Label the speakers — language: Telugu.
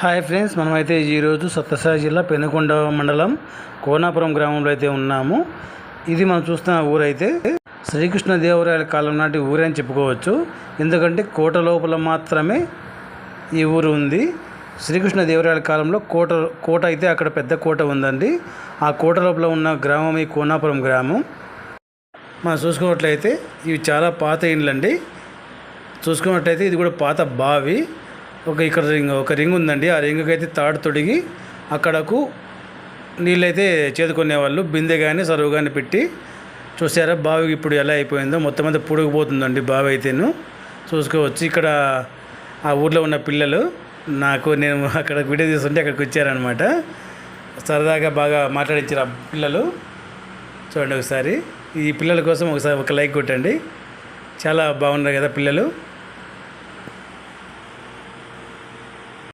Speaker 1: హాయ్ ఫ్రెండ్స్, మనమైతే ఈరోజు సత్యసాయి జిల్లా పెనుకొండ మండలం కోనాపురం గ్రామంలో అయితే ఉన్నాము. ఇది మనం చూస్తున్న ఊరైతే శ్రీకృష్ణదేవరాయల కాలం నాటి ఊరే అని చెప్పుకోవచ్చు. ఎందుకంటే కోట లోపల మాత్రమే ఈ ఊరు ఉంది. శ్రీకృష్ణదేవరాయల కాలంలో కోట అయితే అక్కడ పెద్ద కోట ఉందండి. ఆ కోట లోపల ఉన్న గ్రామం ఈ కోనాపురం గ్రామం. మనం చూసుకున్నట్లయితే ఇవి చాలా పాత ఇండ్లండి. చూసుకున్నట్లయితే ఇది కూడా పాత బావి. ఇక్కడ ఒక రింగ్ ఉందండి. ఆ రింగ్కి అయితే తాడు తొడిగి అక్కడకు నీళ్ళైతే చేదుకునేవాళ్ళు. బిందె కానీ సరువు కానీ పెట్టి. చూసారా బావికి ఇప్పుడు ఎలా అయిపోయిందో, మొత్తం అంతా పుడుకుపోతుందండి బావి అయితేను. చూసుకోవచ్చు. ఇక్కడ ఆ ఊర్లో ఉన్న పిల్లలు నేను అక్కడ వీడియో తీస్తుంటే అక్కడికి వచ్చారనమాట. సరదాగా బాగా మాట్లాడించారు ఆ పిల్లలు. చూడండి ఒకసారి. ఈ పిల్లల కోసం ఒకసారి ఒక లైక్ కొట్టండి. చాలా బాగున్నారు కదా పిల్లలు.